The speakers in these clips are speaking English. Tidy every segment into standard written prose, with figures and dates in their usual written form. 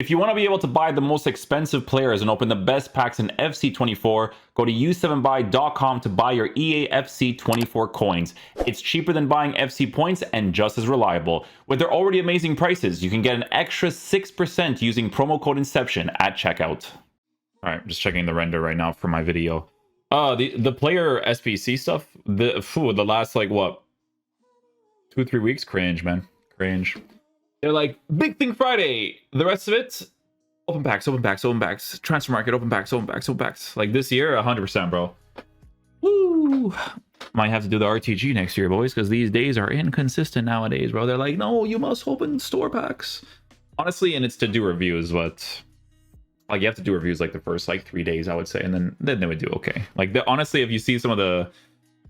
If you want to be able to buy the most expensive players and open the best packs in FC24, go to u7buy.com to buy your EA FC24 coins. It's cheaper than buying FC points and just as reliable. With their already amazing prices, you can get an extra 6% using promo code Inception at checkout. All right, just checking the render right now for my video. The player SBC stuff, the last like what, 2-3 weeks, cringe, man, cringe. They're like, big thing Friday. The rest of it, open packs, open packs, open packs. Transfer market, open packs, open packs, open packs. Like this year, 100%, bro. Woo! Might have to do the RTG next year, boys, because these days are inconsistent nowadays, bro. They're like, no, you must open store packs. Honestly, and it's to do reviews, but like you have to do reviews like the first like 3 days, I would say, and then they would do okay. Like honestly, if you see some of the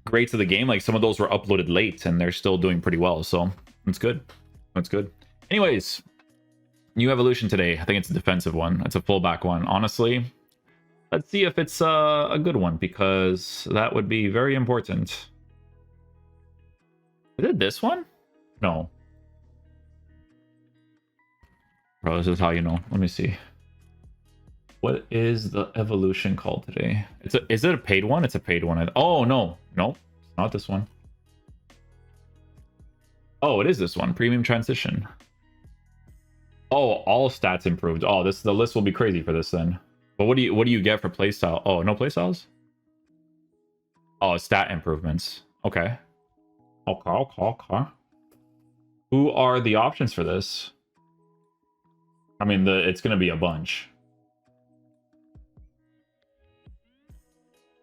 greats of the game, like some of those were uploaded late and they're still doing pretty well, so it's good. That's good. Anyways, new evolution today. I think it's a defensive one. It's a fullback one. Honestly, let's see if it's a good one, because that would be very important. Is it this one? No. Bro, this is how you know. Let me see. What is the evolution called today? Is it a paid one? It's a paid one. Oh, no. No, it's not this one. Oh, it is this one. Premium transition. Oh, all stats improved. Oh, the list will be crazy for this then. But what do you get for playstyle? Oh, no playstyles? Oh, stat improvements. Okay. Okay. Who are the options for this? I mean, it's gonna be a bunch.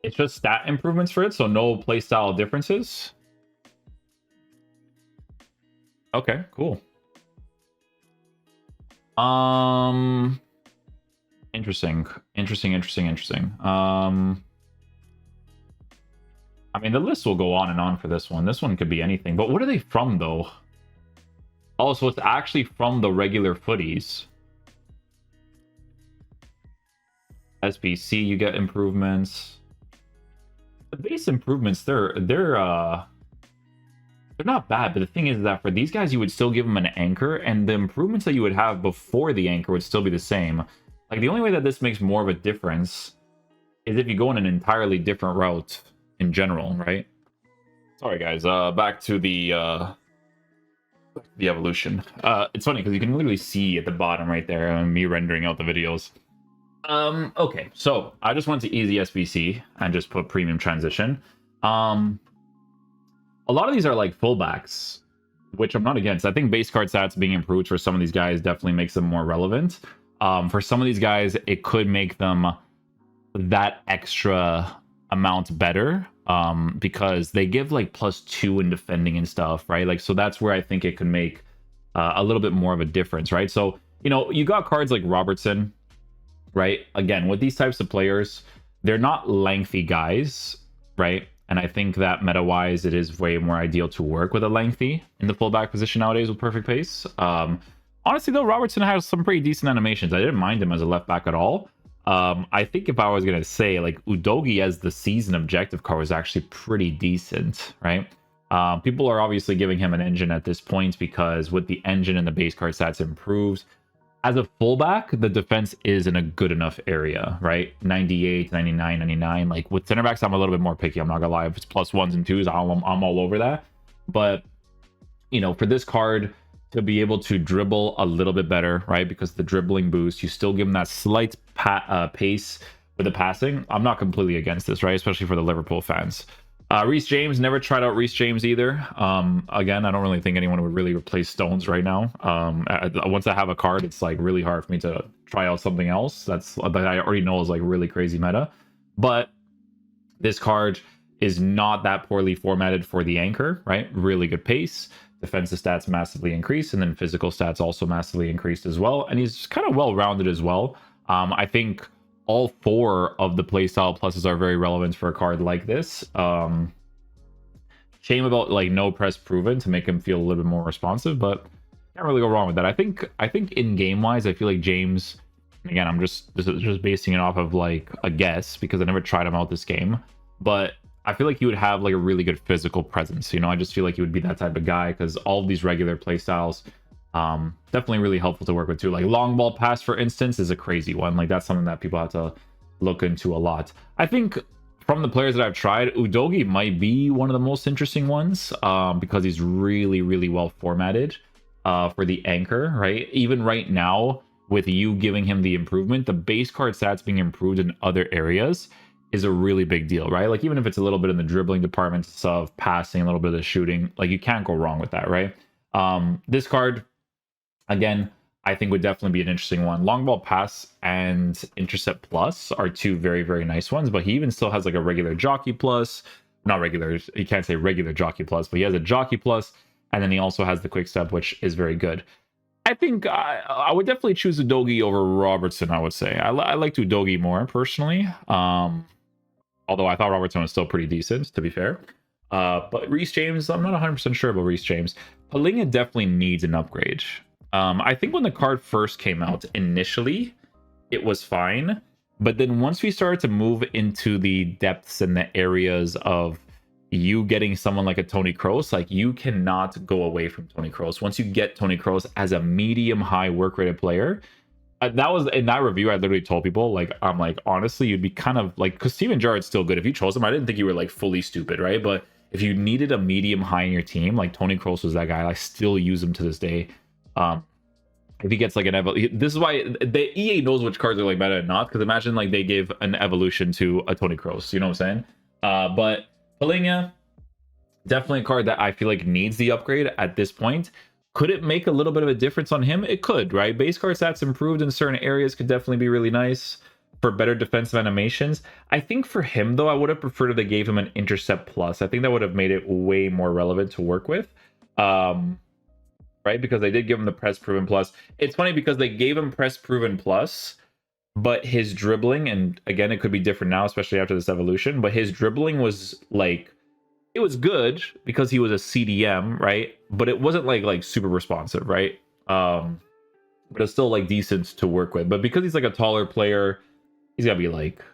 It's just stat improvements for it, so no playstyle differences. Okay, cool. Interesting. I mean, the list will go on and on for this one. This one could be anything, but what are they from though? Oh, so it's actually from the regular footies. SBC, you get improvements. The base improvements, they're not bad, but the thing is that for these guys, you would still give them an anchor, and the improvements that you would have before the anchor would still be the same. Like, the only way that this makes more of a difference is if you go in an entirely different route in general, right? Sorry, guys. Back to the evolution. It's funny because you can literally see at the bottom right there me rendering out the videos. Okay, so I just went to easy SBC and just put premium transition. A lot of these are like fullbacks, which I'm not against. I think base card stats being improved for some of these guys definitely makes them more relevant. For some of these guys, it could make them that extra amount better, because they give like +2 in defending and stuff, right? Like, so that's where I think it could make a little bit more of a difference, right? So, you know, you got cards like Robertson, right? Again, with these types of players, they're not lengthy guys, right? And I think that meta-wise, it is way more ideal to work with a lengthy in the fullback position nowadays with perfect pace. Honestly, though, Robertson has some pretty decent animations. I didn't mind him as a left back at all. I think if I was going to say, like, Udogie as the season objective card was actually pretty decent, right? People are obviously giving him an engine at this point because with the engine and the base card stats improves, as a fullback, the defense is in a good enough area, right? 98, 99, 99. Like with center backs, I'm a little bit more picky. I'm not gonna lie. If it's +1s and 2s, I'm all over that. But, you know, for this card to be able to dribble a little bit better, right? Because the dribbling boost, you still give him that slight pace with the passing. I'm not completely against this, right? Especially for the Liverpool fans. Reece James, never tried out Reece James either. Again, I don't really think anyone would really replace Stones right now. Once I have a card, it's like really hard for me to try out something else that I already know is like really crazy meta. But this card is not that poorly formatted for the anchor, right? Really good pace. Defensive stats massively increased, and then physical stats also massively increased as well. And he's kind of well-rounded as well. I think all 4 of the playstyle pluses are very relevant for a card like this. Shame about like no press proven to make him feel a little bit more responsive, but can't really go wrong with that. I think in game wise, I feel like James, again, this is just basing it off of like a guess because I never tried him out this game, but I feel like he would have like a really good physical presence. You know, I just feel like he would be that type of guy because all of these regular playstyles Definitely really helpful to work with too. Like long ball pass, for instance, is a crazy one. Like that's something that people have to look into a lot. I think from the players that I've tried, Udogie might be one of the most interesting ones, because he's really, really well formatted for the anchor, right? Even right now, with you giving him the improvement, the base card stats being improved in other areas is a really big deal, right? Like even if it's a little bit in the dribbling department of passing, a little bit of the shooting, like you can't go wrong with that, right? This card, again, I think would definitely be an interesting one. Long ball pass and intercept plus are two very, very nice ones, but he even still has like a regular jockey plus. Not regular, you can't say regular jockey plus, but he has a jockey plus, and then he also has the quick step, which is very good. I think I would definitely choose Udogie over Robertson, I would say. I like Udogie more, personally. Although I thought Robertson was still pretty decent, to be fair. But Reece James, I'm not 100% sure about Reece James. Pena definitely needs an upgrade. I think when the card first came out, initially, it was fine. But then once we started to move into the depths and the areas of you getting someone like a Toni Kroos, like you cannot go away from Toni Kroos. Once you get Toni Kroos as a medium-high work-rated player, that was in that review. I literally told people, like, I'm like, honestly, you'd be kind of like, because Steven Gerrard's still good. If you chose him, I didn't think you were like fully stupid, right? But if you needed a medium high in your team, like Toni Kroos was that guy. I still use him to this day. If he gets like an this is why the EA knows which cards are like better and not. Because imagine like they gave an evolution to a Toni Kroos, you know what I'm saying? But Pena, definitely a card that I feel like needs the upgrade at this point. Could it make a little bit of a difference on him? It could, right? Base card stats improved in certain areas could definitely be really nice for better defensive animations. I think for him, though, I would have preferred if they gave him an intercept plus. I think that would have made it way more relevant to work with. Right? Because they did give him the press proven plus. It's funny because they gave him press proven plus, but his dribbling, and again, it could be different now, especially after this evolution, but his dribbling was like, it was good because he was a CDM, right? But it wasn't like super responsive, right? But it's still like decent to work with. But because he's like a taller player, he's gotta be like,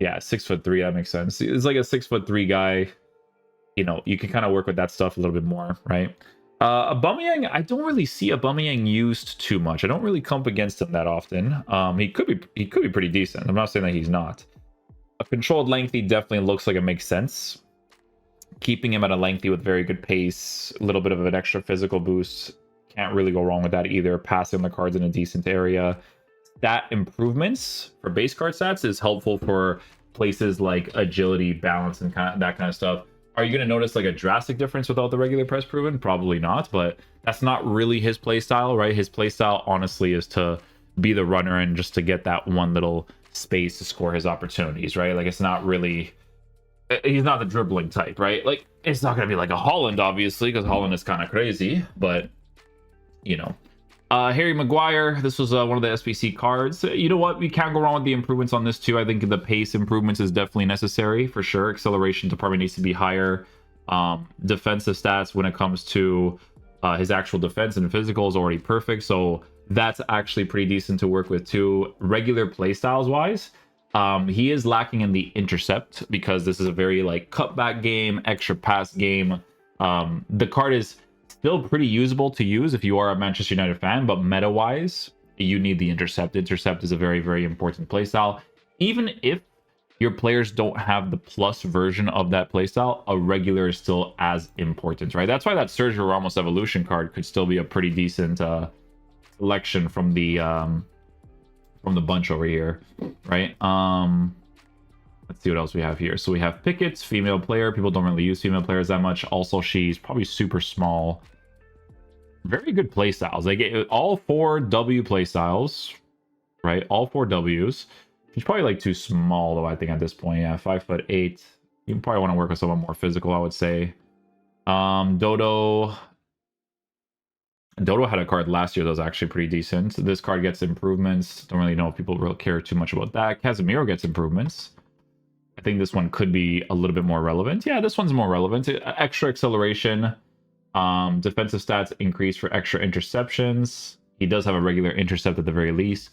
yeah, 6'3". That makes sense. It's like a 6'3" guy. You know, you can kind of work with that stuff a little bit more, right? Aubameyang, I don't really see Aubameyang used too much. I don't really comp against him that often. He could be pretty decent. I'm not saying that he's not. A controlled lengthy definitely looks like it makes sense. Keeping him at a lengthy with very good pace, a little bit of an extra physical boost. Can't really go wrong with that either. Passing the cards in a decent area. Stat improvements for base card stats is helpful for places like agility, balance, and that kind of stuff. Are you going to notice like a drastic difference without the regular press proven? Probably not, but that's not really his playstyle, right? His playstyle, honestly, is to be the runner and just to get that one little space to score his opportunities, right? Like, it's not really... He's not the dribbling type, right? Like, it's not going to be like a Holland, obviously, because Holland is kind of crazy, but, you know. Harry Maguire, this was one of the SBC cards. You know what? We can't go wrong with the improvements on this, too. I think the pace improvements is definitely necessary, for sure. Acceleration department needs to be higher. Defensive stats when it comes to his actual defense and physical is already perfect, so that's actually pretty decent to work with, too. Regular playstyles-wise, he is lacking in the intercept because this is a very like cutback game, extra pass game. The card is still pretty usable to use if you are a Manchester United fan, but meta wise, you need the intercept. Intercept is a very, very important playstyle. Even if your players don't have the plus version of that playstyle, a regular is still as important, right? That's why that Sergio Ramos evolution card could still be a pretty decent selection from the bunch over here, right? Let's see what else we have here. So we have Pickett's female player. People don't really use female players that much. Also, she's probably super small. Very good play styles. They get all 4 W play styles, right? All 4 Ws. She's probably like too small though, I think, at this point. Yeah, 5'8". You probably want to work with someone more physical, I would say. Dodo had a card last year that was actually pretty decent. This card gets improvements. Don't really know if people really care too much about that. Casemiro gets improvements. I think this one could be a little bit more relevant. Yeah, this one's more relevant. Extra acceleration. Defensive stats increase for extra interceptions. He does have a regular intercept at the very least.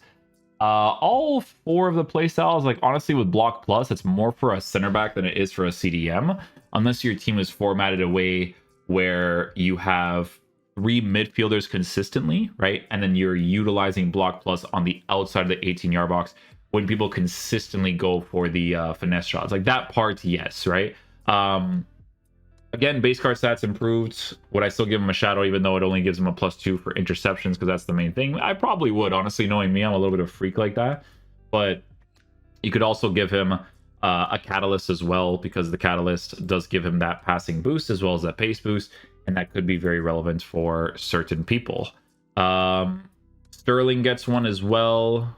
All 4 of the playstyles, like honestly with Block Plus, it's more for a center back than it is for a CDM. Unless your team is formatted a way where you have 3 midfielders consistently, right? And then you're utilizing block plus on the outside of the 18-yard box when people consistently go for the finesse shots. Like that part, yes, right? Again, base card stats improved. Would I still give him a shadow even though it only gives him a +2 for interceptions because that's the main thing? I probably would, honestly, knowing me. I'm a little bit of a freak like that. But you could also give him a catalyst as well, because the catalyst does give him that passing boost as well as that pace boost, and that could be very relevant for certain people. Sterling gets one as well.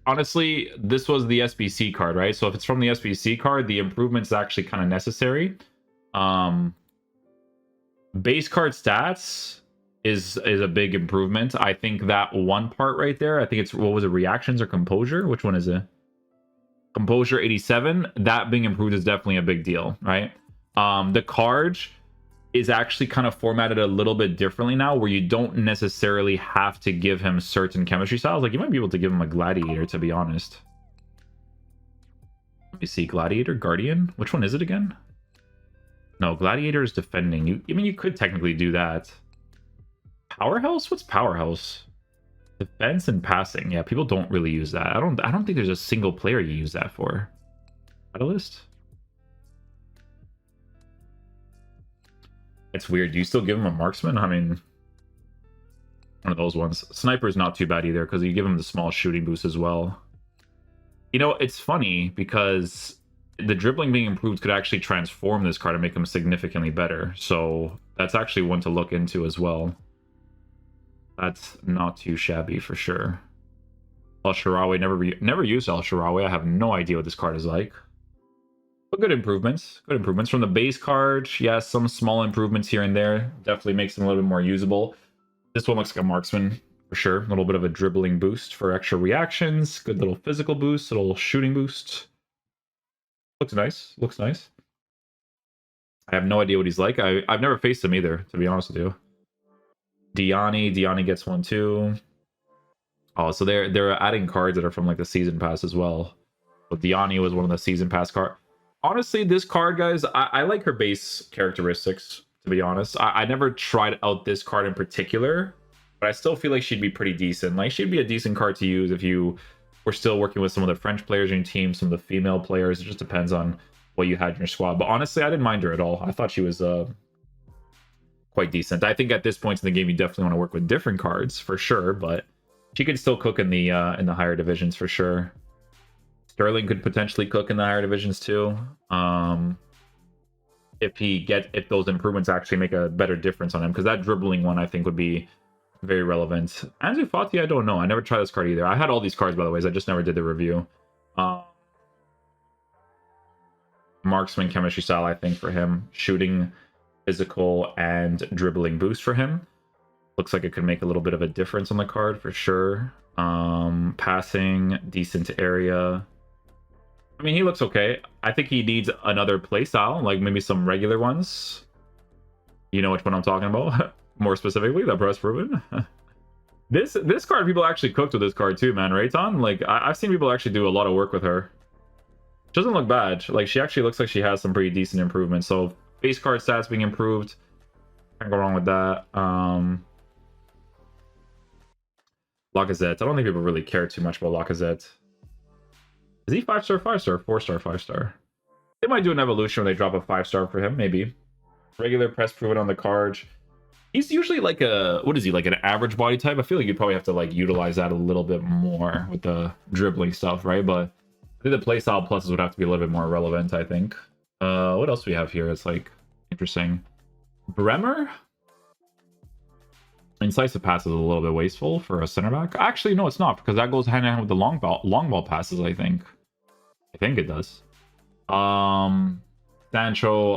Honestly, this was the SBC card, right? So if it's from the SBC card, the improvement's actually kind of necessary. Base card stats is a big improvement. I think that one part right there, I think it's, what was it, reactions or composure? Which one is it? Composure 87. That being improved is definitely a big deal, right? The card is actually kind of formatted a little bit differently now, where you don't necessarily have to give him certain chemistry styles. Like, you might be able to give him a gladiator, to be honest. Let me see, gladiator, guardian. Which one is it again? No, gladiator is defending. I mean, you could technically do that. Powerhouse? What's powerhouse? Defense and passing. Yeah, people don't really use that. I don't think there's a single player you use that for. Catalyst? It's weird. Do you still give him a marksman? I mean, one of those ones. Sniper is not too bad either, because you give him the small shooting boost as well. You know, it's funny because the dribbling being improved could actually transform this card and make him significantly better. So that's actually one to look into as well. That's not too shabby for sure. El Shaarawy, never used El Shaarawy. I have no idea what this card is like. But good improvements. Good improvements from the base card. Yeah, some small improvements here and there. Definitely makes them a little bit more usable. This one looks like a marksman for sure. A little bit of a dribbling boost for extra reactions. Good little physical boost, little shooting boost. Looks nice. Looks nice. I have no idea what he's like. I've never faced him either, to be honest with you. Diani gets one too. Oh, so they're adding cards that are from like the season pass as well. But Diani was one of the season pass cards. Honestly, this card, guys, I like her base characteristics, to be honest. I never tried out this card in particular, but I still feel like she'd be pretty decent. Like, she'd be a decent card to use if you were still working with some of the French players in your team, some of the female players. It just depends on what you had in your squad. But honestly, I didn't mind her at all. I thought she was quite decent. I think at this point in the game, you definitely want to work with different cards for sure, but she could still cook in the higher divisions for sure. Sterling could potentially cook in the higher divisions too. If those improvements actually make a better difference on him, because that dribbling one I think would be very relevant. Ansu Fati, I don't know. I never tried this card either. I had all these cards, by the way. I just never did the review. Marksman chemistry style, I think, for him. Shooting, physical, and dribbling boost for him. Looks like it could make a little bit of a difference on the card for sure. Passing, decent area. I mean, he looks okay. I think he needs another playstyle, like maybe some regular ones. You know which one I'm talking about? More specifically, the press proven. This card, people actually cooked with this card too, man. Rayton, like I've seen people actually do a lot of work with her. She doesn't look bad. Like, she actually looks like she has some pretty decent improvements. So base card stats being improved, can't go wrong with that. Lacazette. I don't think people really care too much about Lacazette. Is he 5-star, 5-star, 4-star, 5-star? They might do an evolution where they drop a 5-star for him, maybe. Regular press proven on the card. He's usually like a, what is he, like an average body type? I feel like you'd probably have to like utilize that a little bit more with the dribbling stuff, right? But I think the playstyle pluses would have to be a little bit more relevant, I think. What else do we have here? It's like interesting. Bremer? Incisive pass is a little bit wasteful for a center back. Actually, no, it's not, because that goes hand in hand with the long ball passes, I think. I think it does. Sancho,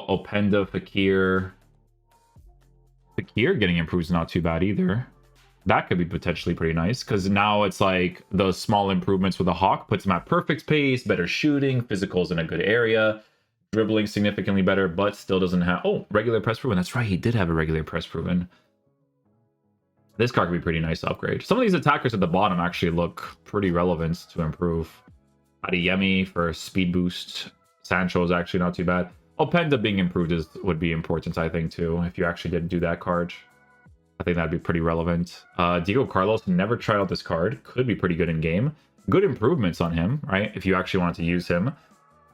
Openda, Fekir. Fekir getting improved is not too bad either. That could be potentially pretty nice, because now it's like the small improvements with the Hawk puts him at perfect pace, better shooting, physicals in a good area, dribbling significantly better, but still doesn't have... Oh, regular press proven. That's right, he did have a regular press proven. This card could be pretty nice to upgrade. Some of these attackers at the bottom actually look pretty relevant to improve. Adeyemi for speed boost. Sancho is actually not too bad. Openda being improved would be important, I think, too, if you actually did do that card. I think that'd be pretty relevant. Diego Carlos, never tried out this card. Could be pretty good in game. Good improvements on him, right? If you actually wanted to use him.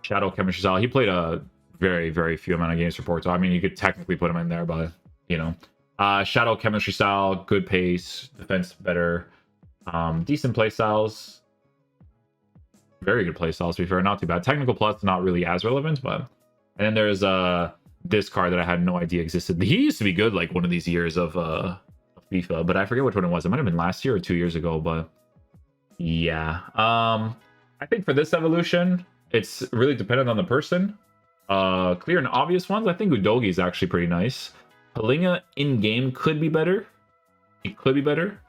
Shadow Chemistry Style. He played a very, very few amount of games for Porto. I mean, you could technically put him in there, but, you know. Shadow Chemistry Style, good pace, defense better. Decent play styles. Very good play styles, to be fair. Not too bad. Technical plus, not really as relevant, but... And then there's this card that I had no idea existed. He used to be good like one of these years of FIFA, but I forget which one it was. It might have been last year or 2 years ago, but yeah. I think for this evolution, it's really dependent on the person. Clear and obvious ones, I think Udogie is actually pretty nice. Palinga in-game could be better. It could be better.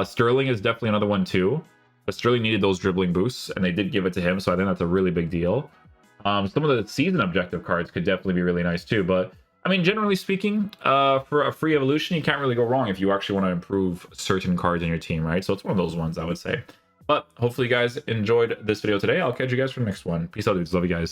Sterling is definitely another one too. But Sterling needed those dribbling boosts, and they did give it to him, so I think that's a really big deal. Some of the season objective cards could definitely be really nice too, but I mean, generally speaking, for a free evolution, you can't really go wrong if you actually want to improve certain cards in your team, right? So it's one of those ones, I would say. But hopefully you guys enjoyed this video today. I'll catch you guys for the next one. Peace out, dudes. Love you guys.